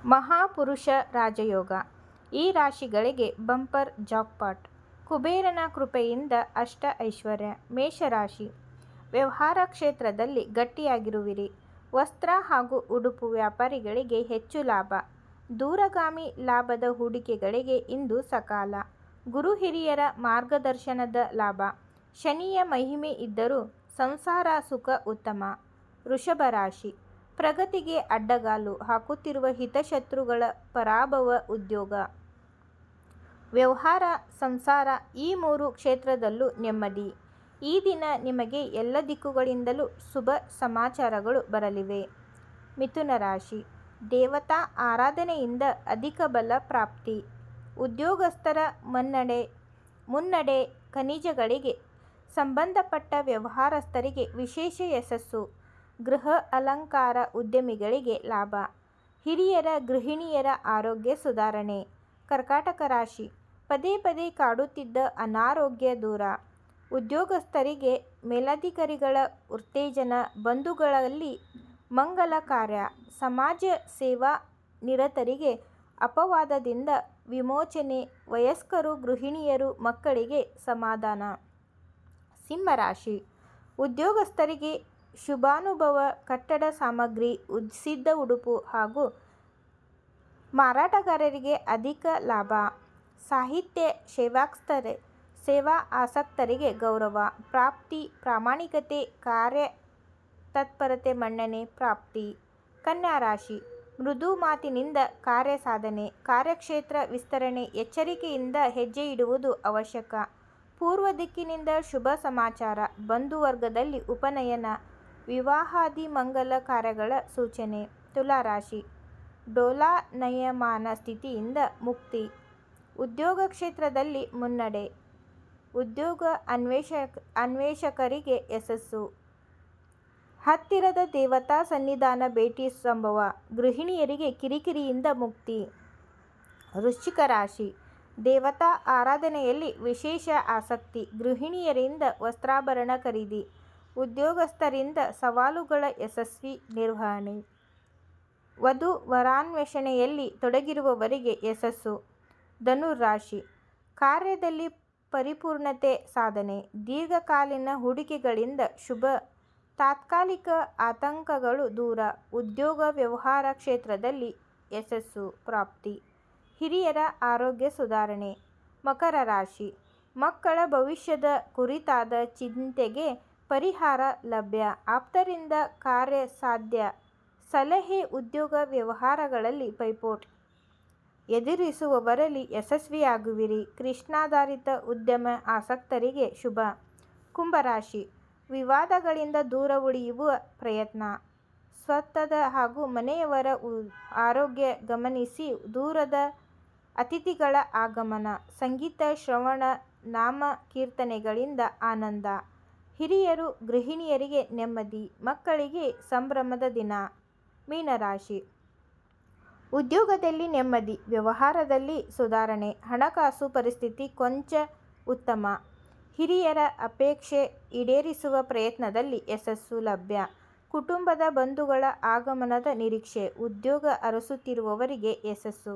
ಮಹಾಪುರುಷ ರಾಜಯೋಗ. ಈ ರಾಶಿಗಳಿಗೆ bumper jackpot. ಕುಬೇರನ ಕೃಪೆಯಿಂದ ಅಷ್ಟ ಐಶ್ವರ್ಯ. ಮೇಷರಾಶಿ. ವ್ಯವಹಾರ ಕ್ಷೇತ್ರದಲ್ಲಿ ಗಟ್ಟಿಯಾಗಿರುವಿರಿ. ವಸ್ತ್ರ ಹಾಗೂ ಉಡುಪು ವ್ಯಾಪಾರಿಗಳಿಗೆ ಹೆಚ್ಚು ಲಾಭ. ದೂರಗಾಮಿ ಲಾಭದ ಹೂಡಿಕೆಗಳಿಗೆ ಇಂದು ಸಕಾಲ. ಗುರು ಹಿರಿಯರ ಮಾರ್ಗದರ್ಶನದ ಲಾಭ. ಶನಿಯ ಮಹಿಮೆ ಇದ್ದರೂ ಸಂಸಾರ ಸುಖ ಉತ್ತಮ. ವೃಷಭರಾಶಿ. ಪ್ರಗತಿಗೆ ಅಡ್ಡಗಾಲು ಹಾಕುತ್ತಿರುವ ಹಿತಶತ್ರುಗಳ ಪರಾಭವ. ಉದ್ಯೋಗ, ವ್ಯವಹಾರ, ಸಂಸಾರ ಈ ಮೂರು ಕ್ಷೇತ್ರದಲ್ಲೂ ನೆಮ್ಮದಿ. ಈ ದಿನ ನಿಮಗೆ ಎಲ್ಲ ದಿಕ್ಕುಗಳಿಂದಲೂ ಶುಭ ಸಮಾಚಾರಗಳು ಬರಲಿವೆ. ಮಿಥುನ ರಾಶಿ. ದೇವತಾ ಆರಾಧನೆಯಿಂದ ಅಧಿಕ ಬಲ ಪ್ರಾಪ್ತಿ. ಉದ್ಯೋಗಸ್ಥರ ಮುನ್ನಡೆ. ಖನಿಜಗಳಿಗೆ ಸಂಬಂಧಪಟ್ಟ ವ್ಯವಹಾರಸ್ಥರಿಗೆ ವಿಶೇಷ ಯಶಸ್ಸು. ಗೃಹ ಅಲಂಕಾರ ಉದ್ಯಮಿಗಳಿಗೆ ಲಾಭ. ಹಿರಿಯರ ಗೃಹಿಣಿಯರ ಆರೋಗ್ಯ ಸುಧಾರಣೆ. ಕರ್ಕಾಟಕ ರಾಶಿ. ಪದೇ ಪದೇ ಕಾಡುತ್ತಿದ್ದ ಅನಾರೋಗ್ಯ ದೂರ. ಉದ್ಯೋಗಸ್ಥರಿಗೆ ಮೇಲಧಿಕಾರಿಗಳ ಉತ್ತೇಜನ. ಬಂಧುಗಳಲ್ಲಿ ಮಂಗಲ ಕಾರ್ಯ. ಸಮಾಜ ಸೇವಾ ನಿರತರಿಗೆ ಅಪವಾದದಿಂದ ವಿಮೋಚನೆ. ವಯಸ್ಕರು, ಗೃಹಿಣಿಯರು, ಮಕ್ಕಳಿಗೆ ಸಮಾಧಾನ. ಸಿಂಹರಾಶಿ. ಉದ್ಯೋಗಸ್ಥರಿಗೆ ಶುಭಾನುಭವ. ಕಟ್ಟಡ ಸಾಮಗ್ರಿ, ಸಿದ್ಧ ಉಡುಪು ಹಾಗೂ ಮಾರಾಟಗಾರರಿಗೆ ಅಧಿಕ ಲಾಭ. ಸಾಹಿತ್ಯ, ಸೇವಾ ಆಸಕ್ತರಿಗೆ ಗೌರವ ಪ್ರಾಪ್ತಿ. ಪ್ರಾಮಾಣಿಕತೆ, ಕಾರ್ಯತತ್ಪರತೆ ಮನ್ನಣೆ ಪ್ರಾಪ್ತಿ. ಕನ್ಯಾ ರಾಶಿ. ಮೃದು ಮಾತಿನಿಂದ ಕಾರ್ಯ ಸಾಧನೆ. ಕಾರ್ಯಕ್ಷೇತ್ರ ವಿಸ್ತರಣೆ. ಎಚ್ಚರಿಕೆಯಿಂದ ಹೆಜ್ಜೆ ಇಡುವುದು ಅವಶ್ಯಕ. ಪೂರ್ವ ದಿಕ್ಕಿನಿಂದ ಶುಭ ಸಮಾಚಾರ. ಬಂಧುವರ್ಗದಲ್ಲಿ ಉಪನಯನ, ವಿವಾಹಾದಿ ಮಂಗಲ ಕಾರ್ಯಗಳ ಸೂಚನೆ. ತುಲಾರಾಶಿ. ಡೋಲಾಯಮಾನ ಸ್ಥಿತಿಯಿಂದ ಮುಕ್ತಿ. ಉದ್ಯೋಗ ಕ್ಷೇತ್ರದಲ್ಲಿ ಮುನ್ನಡೆ. ಉದ್ಯೋಗ ಅನ್ವೇಷಕರಿಗೆ ಯಶಸ್ಸು. ಹತ್ತಿರದ ದೇವತಾ ಸನ್ನಿಧಾನ ಭೇಟಿ ಸಂಭವ. ಗೃಹಿಣಿಯರಿಗೆ ಕಿರಿಕಿರಿಯಿಂದ ಮುಕ್ತಿ. ವೃಶ್ಚಿಕ ರಾಶಿ. ದೇವತಾ ಆರಾಧನೆಯಲ್ಲಿ ವಿಶೇಷ ಆಸಕ್ತಿ. ಗೃಹಿಣಿಯರಿಂದ ವಸ್ತ್ರಾಭರಣ ಖರೀದಿ. ಉದ್ಯೋಗಸ್ಥರಿಂದ ಸವಾಲುಗಳ ಯಶಸ್ವಿ ನಿರ್ವಹಣೆ. ವಧು ವರಾನ್ವೇಷಣೆಯಲ್ಲಿ ತೊಡಗಿರುವವರಿಗೆ ಯಶಸ್ಸು. ಧನುರಾಶಿ. ಕಾರ್ಯದಲ್ಲಿ ಪರಿಪೂರ್ಣತೆ ಸಾಧನೆ. ದೀರ್ಘಕಾಲೀನ ಹೂಡಿಕೆಗಳಿಂದ ಶುಭ. ತಾತ್ಕಾಲಿಕ ಆತಂಕಗಳು ದೂರ. ಉದ್ಯೋಗ ವ್ಯವಹಾರ ಕ್ಷೇತ್ರದಲ್ಲಿ ಯಶಸ್ಸು ಪ್ರಾಪ್ತಿ. ಹಿರಿಯರ ಆರೋಗ್ಯ ಸುಧಾರಣೆ. ಮಕರ ರಾಶಿ. ಮಕ್ಕಳ ಭವಿಷ್ಯದ ಕುರಿತಾದ ಚಿಂತೆಗೆ ಪರಿಹಾರ ಲಭ್ಯ. ಆಪ್ತರಿಂದ ಕಾರ್ಯಸಾಧ್ಯ. ಸಲಹೆ. ಉದ್ಯೋಗ ವ್ಯವಹಾರಗಳಲ್ಲಿ ಪೈಪೋಟಿ ಎದುರಿಸುವವರಲ್ಲಿ ಯಶಸ್ವಿಯಾಗುವಿರಿ. ಕೃಷಿಯಾಧಾರಿತ ಉದ್ಯಮ ಆಸಕ್ತರಿಗೆ ಶುಭ. ಕುಂಭರಾಶಿ. ವಿವಾದಗಳಿಂದ ದೂರ ಉಳಿಯುವ ಪ್ರಯತ್ನ. ಸ್ವತ್ತದ ಹಾಗೂ ಮನೆಯವರ ಆರೋಗ್ಯ ಗಮನಿಸಿ. ದೂರದ ಅತಿಥಿಗಳ ಆಗಮನ. ಸಂಗೀತ ಶ್ರವಣ, ನಾಮ ಕೀರ್ತನೆಗಳಿಂದ ಆನಂದ. ಹಿರಿಯರು, ಗೃಹಿಣಿಯರಿಗೆ ನೆಮ್ಮದಿ. ಮಕ್ಕಳಿಗೆ ಸಂಭ್ರಮದ ದಿನ. ಮೀನರಾಶಿ. ಉದ್ಯೋಗದಲ್ಲಿ ನೆಮ್ಮದಿ. ವ್ಯವಹಾರದಲ್ಲಿ ಸುಧಾರಣೆ. ಹಣಕಾಸು ಪರಿಸ್ಥಿತಿ ಕೊಂಚ ಉತ್ತಮ. ಹಿರಿಯರ ಅಪೇಕ್ಷೆ ಈಡೇರಿಸುವ ಪ್ರಯತ್ನದಲ್ಲಿ ಯಶಸ್ಸು ಲಭ್ಯ. ಕುಟುಂಬದ ಬಂಧುಗಳ ಆಗಮನದ ನಿರೀಕ್ಷೆ. ಉದ್ಯೋಗ ಅರಸುತ್ತಿರುವವರಿಗೆ ಯಶಸ್ಸು.